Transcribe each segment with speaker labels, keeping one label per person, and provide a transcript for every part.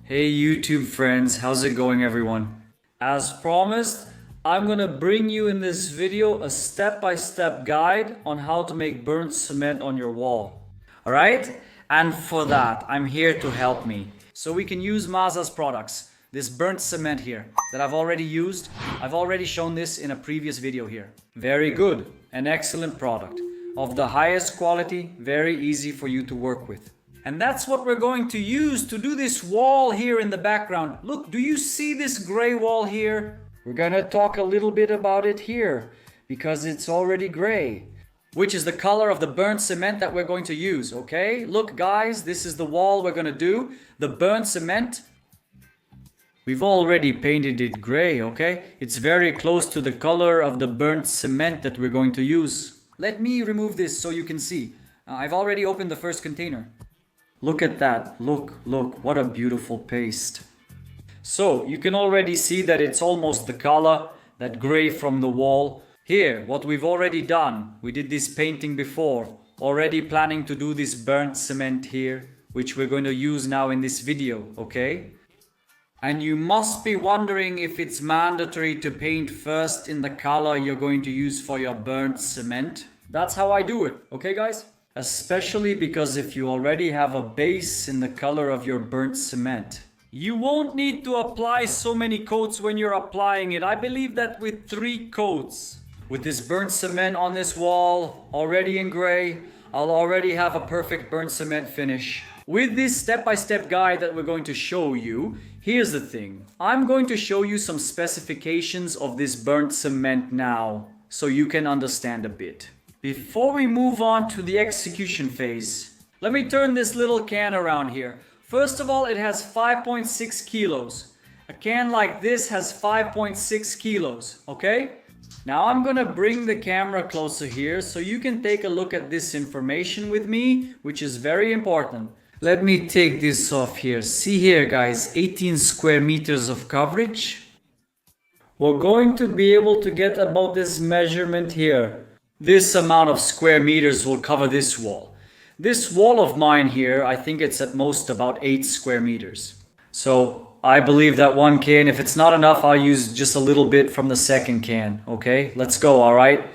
Speaker 1: Hey YouTube friends, how's it going everyone? As promised, I'm gonna bring you in this video a step-by-step guide on how to make burnt cement on your wall. Alright? And for that, I'm here to help me. So we can use Maza's products. This burnt cement here that I've already used. I've already shown this in a previous video here. Very good, an excellent product. Of the highest quality, very easy for you to work with. And that's what we're going to use to do this wall here in the background. Look, do you see this gray wall here? We're gonna talk a little bit about it here because it's already gray, which is the color of the burnt cement that we're going to use, okay? Look guys, this is the wall we're gonna do. The burnt cement, we've already painted it gray, okay? It's very close to the color of the burnt cement that we're going to use. Let me remove this so you can see. I've already opened the first container. Look at that, look, what a beautiful paste. So, you can already see that it's almost the color, that gray from the wall. Here, what we've already done, we did this painting before, already planning to do this burnt cement here, which we're going to use now in this video, okay? And you must be wondering if it's mandatory to paint first in the color you're going to use for your burnt cement. That's how I do it, okay guys? Especially because if you already have a base in the color of your burnt cement, you won't need to apply so many coats when you're applying it. I believe that with 3 coats, with this burnt cement on this wall, already in gray, I'll already have a perfect burnt cement finish. With this step-by-step guide that we're going to show you, here's the thing. I'm going to show you some specifications of this burnt cement now, so you can understand a bit. Before we move on to the execution phase, let me turn this little can around here. First of all, it has 5.6 kilos. A can like this has 5.6 kilos, okay? Now I'm gonna bring the camera closer here so you can take a look at this information with me, which is very important. Let me take this off here. See here guys, 18 square meters of coverage. We're going to be able to get about this measurement here. This amount of square meters will cover this wall. This wall of mine here, I think it's at most about 8 square meters. So I believe that one can, if it's not enough, I'll use just a little bit from the second can. Okay, let's go, alright?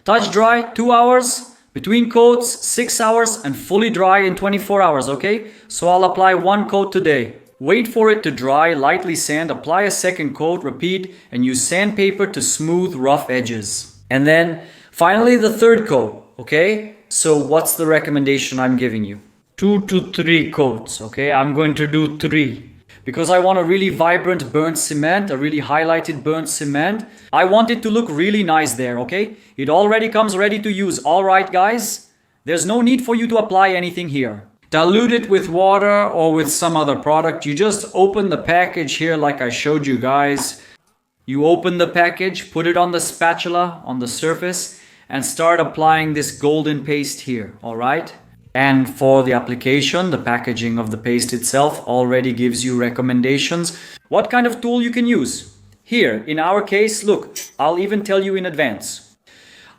Speaker 1: Touch dry, 2 hours. Between coats, 6 hours. And fully dry in 24 hours, okay? So I'll apply 1 coat today. Wait for it to dry, lightly sand, apply a second coat, repeat, and use sandpaper to smooth rough edges. And then finally, the 3rd coat, okay? So what's the recommendation I'm giving you? 2 to 3 coats, okay? I'm going to do 3. Because I want a really vibrant burnt cement, a really highlighted burnt cement. I want it to look really nice there, okay? It already comes ready to use. All right, guys? There's no need for you to apply anything here. Dilute it with water or with some other product. You just open the package here like I showed you guys. You open the package, put it on the spatula, on the surface, and start applying this golden paste here, alright? And for the application, the packaging of the paste itself already gives you recommendations. What kind of tool you can use? Here, in our case, look, I'll even tell you in advance.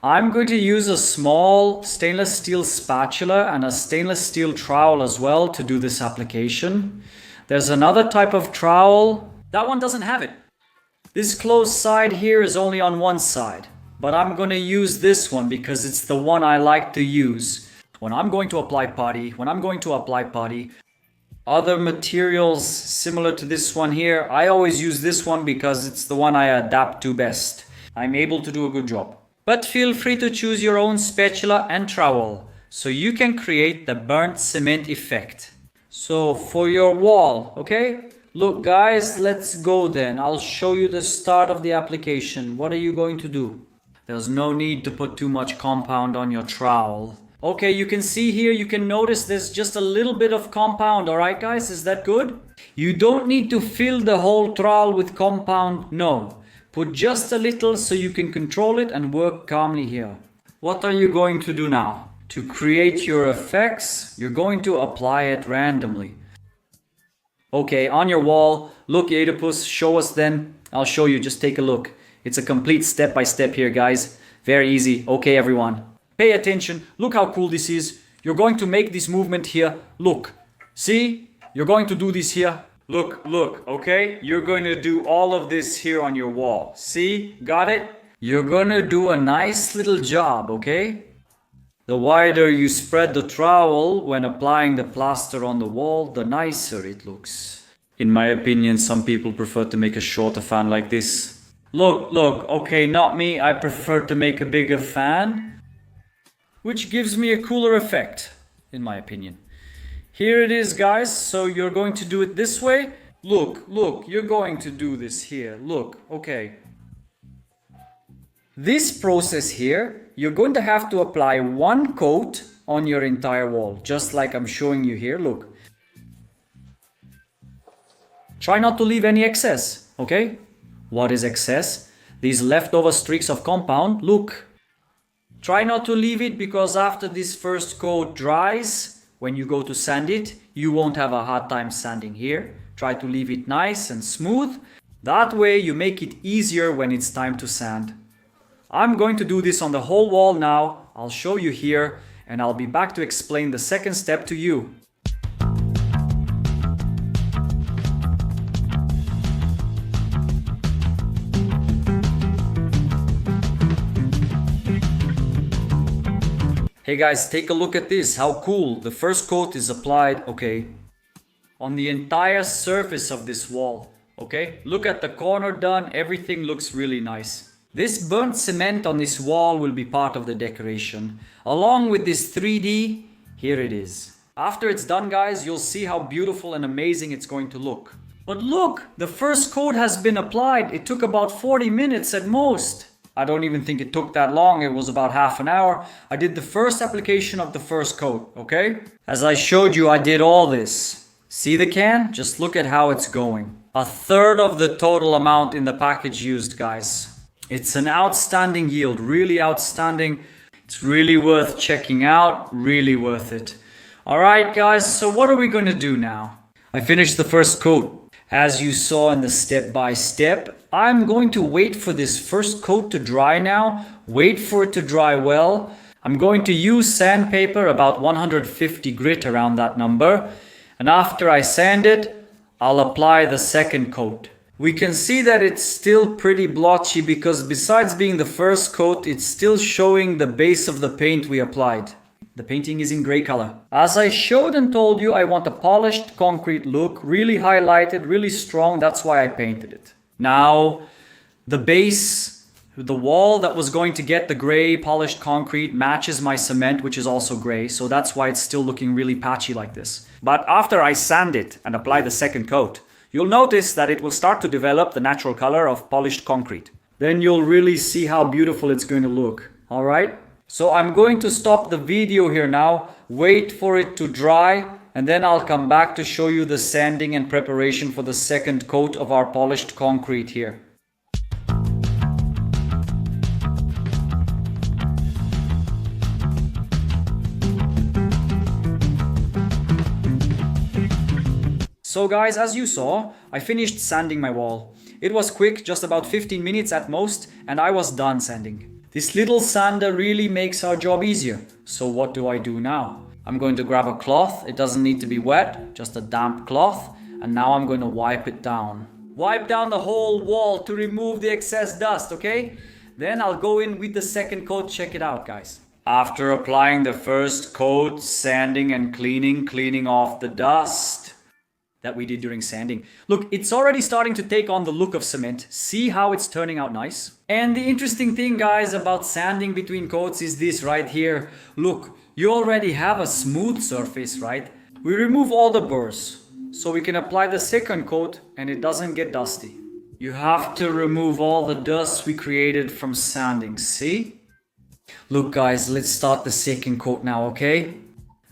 Speaker 1: I'm going to use a small stainless steel spatula and a stainless steel trowel as well to do this application. There's another type of trowel. That one doesn't have it. This closed side here is only on one side, but I'm going to use this one because it's the one I like to use. When I'm going to apply putty, other materials similar to this one here, I always use this one because it's the one I adapt to best. I'm able to do a good job. But feel free to choose your own spatula and trowel, so you can create the burnt cement effect. So for your wall, okay? Look guys, let's go then. I'll show you the start of the application. What are you going to do? There's no need to put too much compound on your trowel. Okay, you can see here, you can notice there's just a little bit of compound, alright guys? Is that good? You don't need to fill the whole trowel with compound, no. Put just a little so you can control it and work calmly here. What are you going to do now? To create your effects, you're going to apply it randomly. Okay, on your wall, look Oedipus, show us then. I'll show you, just take a look. It's a complete step-by-step here, guys. Very easy. Okay, everyone. Pay attention. Look how cool this is. You're going to make this movement here. Look. See? You're going to do this here. Look, okay? You're going to do all of this here on your wall. See? Got it? You're gonna do a nice little job, okay? The wider you spread the trowel when applying the plaster on the wall, the nicer it looks. In my opinion, some people prefer to make a shorter fan like this. Look, okay, not me. I prefer to make a bigger fan, which gives me a cooler effect, in my opinion. Here it is, guys. So you're going to do it this way. Look, you're going to do this here. Look, okay. This process here, you're going to have to apply one coat on your entire wall, just like I'm showing you here. Look. Try not to leave any excess, okay? What is excess? These leftover streaks of compound, look. Try not to leave it, because after this first coat dries, when you go to sand it, you won't have a hard time sanding here. Try to leave it nice and smooth. That way you make it easier when it's time to sand. I'm going to do this on the whole wall now. I'll show you here, and I'll be back to explain the second step to you. Hey guys, take a look at this. How cool. The first coat is applied, okay, on the entire surface of this wall, okay? Look at the corner done. Everything looks really nice. This burnt cement on this wall will be part of the decoration. Along with this 3D, here it is. After it's done, guys, you'll see how beautiful and amazing it's going to look. But look, the first coat has been applied. It took about 40 minutes at most. I don't even think it took that long. It was about half an hour. I did the first application of the first coat, okay? As I showed you, I did all this. See the can? Just look at how it's going. A third of the total amount in the package used, guys. It's an outstanding yield, really outstanding. It's really worth checking out, really worth it. All right, guys, so what are we going to do now? I finished the first coat. As you saw in the step-by-step, I'm going to wait for this first coat to dry now. Wait for it to dry well. I'm going to use sandpaper, about 150 grit, around that number. And after I sand it, I'll apply the second coat. We can see that it's still pretty blotchy because besides being the first coat, it's still showing the base of the paint we applied. The painting is in gray color. As I showed and told you, I want a polished concrete look, really highlighted, really strong. That's why I painted it. Now, the base, the wall that was going to get the gray polished concrete matches my cement, which is also gray. So that's why it's still looking really patchy like this. But after I sand it and apply the second coat, you'll notice that it will start to develop the natural color of polished concrete. Then you'll really see how beautiful it's going to look. All right? So I'm going to stop the video here now, wait for it to dry, and then I'll come back to show you the sanding and preparation for the second coat of our polished concrete here. So guys, as you saw, I finished sanding my wall. It was quick, just about 15 minutes at most, and I was done sanding. This little sander really makes our job easier. So what do I do now? I'm going to grab a cloth. It doesn't need to be wet, just a damp cloth. And now I'm going to wipe it down. Wipe down the whole wall to remove the excess dust, okay? Then I'll go in with the second coat. Check it out, guys. After applying the first coat, sanding and cleaning off the dust that we did during sanding. Look, it's already starting to take on the look of cement. See how it's turning out nice? And the interesting thing, guys, about sanding between coats is this right here. Look, you already have a smooth surface, right? We remove all the burrs, so we can apply the second coat and it doesn't get dusty. You have to remove all the dust we created from sanding, see? Look, guys, let's start the second coat now, okay?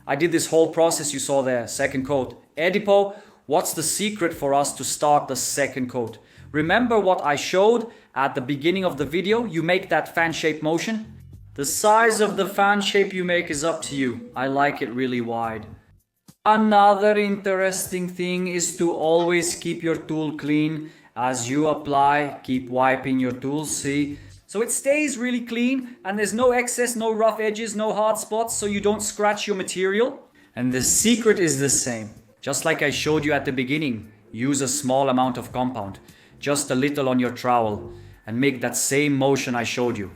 Speaker 1: I did this whole process you saw there, second coat. Edipo, what's the secret for us to start the second coat? Remember what I showed at the beginning of the video? You make that fan shape motion. The size of the fan shape you make is up to you. I like it really wide. Another interesting thing is to always keep your tool clean. As you apply, keep wiping your tool, see? So it stays really clean and there's no excess, no rough edges, no hard spots, so you don't scratch your material. And the secret is the same. Just like I showed you at the beginning, use a small amount of compound, just a little on your trowel, and make that same motion I showed you.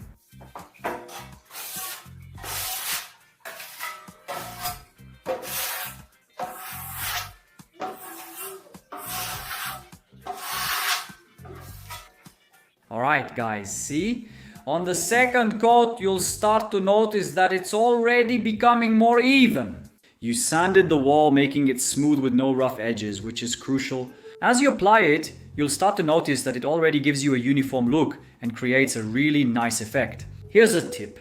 Speaker 1: Alright guys, see? On the second coat, you'll start to notice that it's already becoming more even. You sanded the wall, making it smooth with no rough edges, which is crucial. As you apply it, you'll start to notice that it already gives you a uniform look and creates a really nice effect. Here's a tip.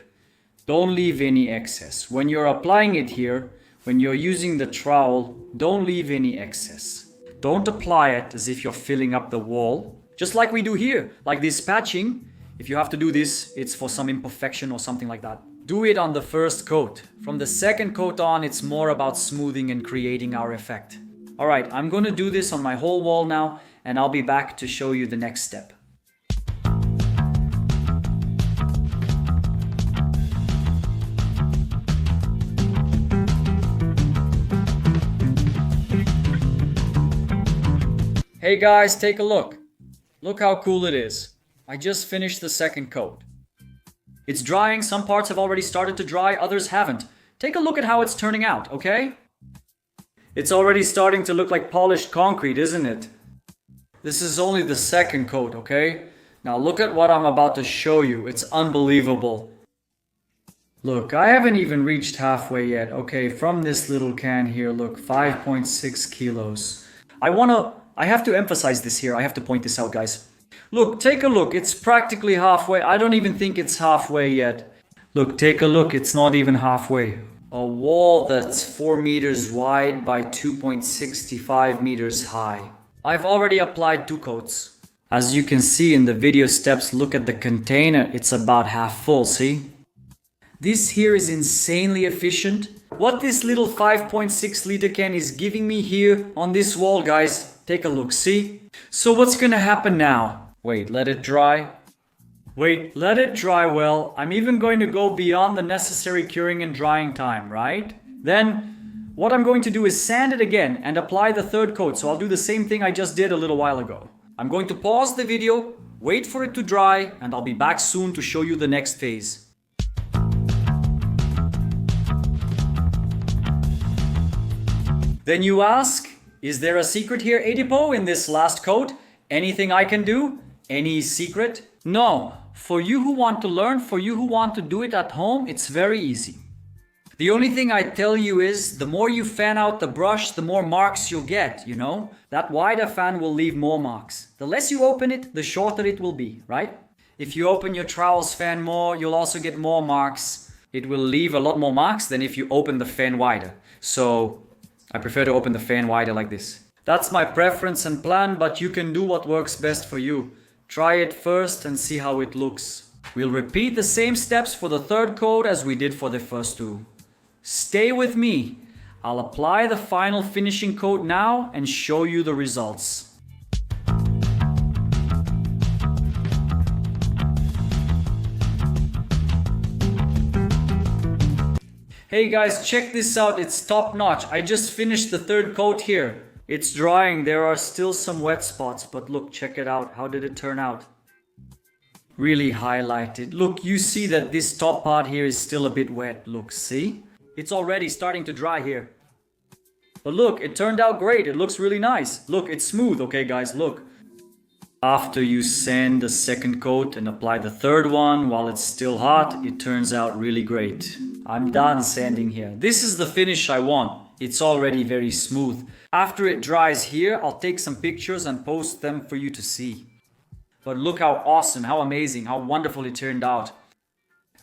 Speaker 1: Don't leave any excess. When you're applying it here, when you're using the trowel, don't leave any excess. Don't apply it as if you're filling up the wall. Just like we do here, like this patching. If you have to do this, it's for some imperfection or something like that. Do it on the first coat. From the second coat on, it's more about smoothing and creating our effect. Alright, I'm going to do this on my whole wall now, and I'll be back to show you the next step. Hey guys, take a look. Look how cool it is. I just finished the second coat. It's drying, some parts have already started to dry, others haven't. Take a look at how it's turning out, okay? It's already starting to look like polished concrete, isn't it? This is only the second coat, okay? Now look at what I'm about to show you. It's unbelievable. Look, I haven't even reached halfway yet. Okay, from this little can here, look, 5.6 kilos. I have to emphasize this here. I have to point this out, guys. Look, take a look. It's practically halfway. I don't even think it's halfway yet. Look, take a look. It's not even halfway. A wall that's 4 meters wide by 2.65 meters high. I've already applied 2 coats. As you can see in the video steps, look at the container. It's about half full, see? This here is insanely efficient. What this little 5.6 liter can is giving me here on this wall, guys. Take a look, see? So what's gonna happen now? Wait, let it dry. Wait, let it dry well. I'm even going to go beyond the necessary curing and drying time, right? Then, what I'm going to do is sand it again and apply the third coat. So I'll do the same thing I just did a little while ago. I'm going to pause the video, wait for it to dry, and I'll be back soon to show you the next phase. Then you ask, is there a secret here, Adipo, in this last coat? Anything I can do? Any secret? No. For you who want to learn, for you who want to do it at home, it's very easy. The only thing I tell you is, the more you fan out the brush, the more marks you'll get, you know? That wider fan will leave more marks. The less you open it, the shorter it will be, right? If you open your trowel's fan more, you'll also get more marks. It will leave a lot more marks than if you open the fan wider. So I prefer to open the fan wider like this. That's my preference and plan, but you can do what works best for you. Try it first and see how it looks. We'll repeat the same steps for the third coat as we did for the first 2. Stay with me. I'll apply the final finishing coat now and show you the results. Hey guys, check this out, it's top notch. I just finished the third coat here. It's drying, there are still some wet spots, but look, check it out. How did it turn out? Really highlighted. Look, you see that this top part here is still a bit wet. Look, see? It's already starting to dry here. But look, it turned out great. It looks really nice. Look, it's smooth, okay guys, look. After you sand the second coat and apply the third one while it's still hot, it turns out really great. I'm done sanding here. This is the finish I want. It's already very smooth. After it dries here, I'll take some pictures and post them for you to see. But look how awesome, how amazing, how wonderful it turned out.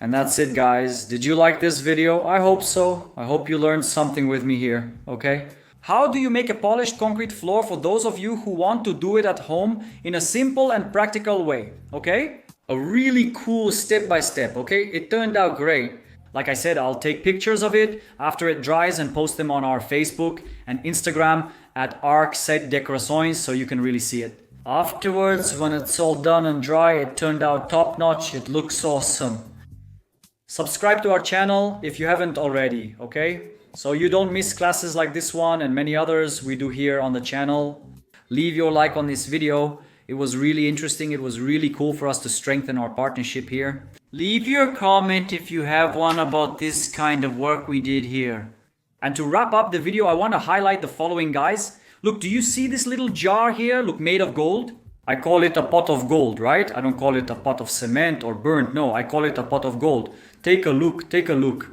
Speaker 1: And that's it guys. Did you like this video? I hope so. I hope you learned something with me here, okay? How do you make a polished concrete floor for those of you who want to do it at home in a simple and practical way, okay? A really cool step-by-step, okay? It turned out great. Like I said, I'll take pictures of it after it dries and post them on our Facebook and Instagram at arc7decorações so you can really see it. Afterwards, when it's all done and dry, it turned out top-notch. It looks awesome. Subscribe to our channel if you haven't already, okay? So you don't miss classes like this one and many others we do here on the channel. Leave your like on this video. It was really interesting. It was really cool for us to strengthen our partnership here. Leave your comment if you have one about this kind of work we did here. And to wrap up the video, I want to highlight the following, guys. Look, do you see this little jar here? Look, made of gold. I call it a pot of gold, right? I don't call it a pot of cement or burnt. No, I call it a pot of gold. Take a look, take a look.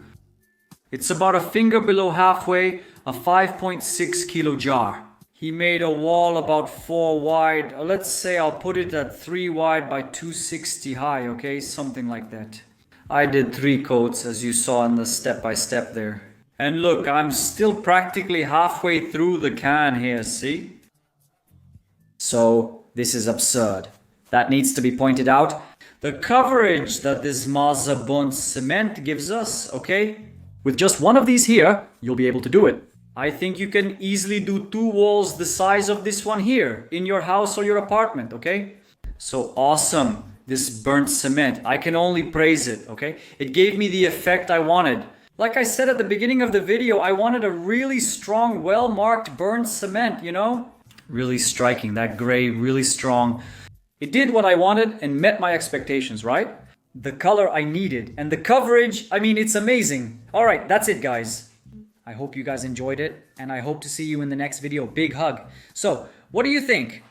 Speaker 1: It's about a finger below halfway, a 5.6 kilo jar. He made a wall about 4 wide. Let's say I'll put it at 3 wide by 260 high, okay? Something like that. I did 3 coats, as you saw in the step-by-step there. And look, I'm still practically halfway through the can here, see? So, this is absurd. That needs to be pointed out. The coverage that this Masa Burnt cement gives us, okay? With just one of these here, you'll be able to do it. I think you can easily do 2 walls the size of this one here in your house or your apartment, okay? So awesome, this burnt cement. I can only praise it, okay? It gave me the effect I wanted. Like I said at the beginning of the video, I wanted a really strong, well-marked burnt cement, you know? Really striking, that gray, really strong. It did what I wanted and met my expectations, right? The color I needed and the coverage, I mean, it's amazing. All right, that's it, guys. I hope you guys enjoyed it, and I hope to see you in the next video. Big hug. So, what do you think?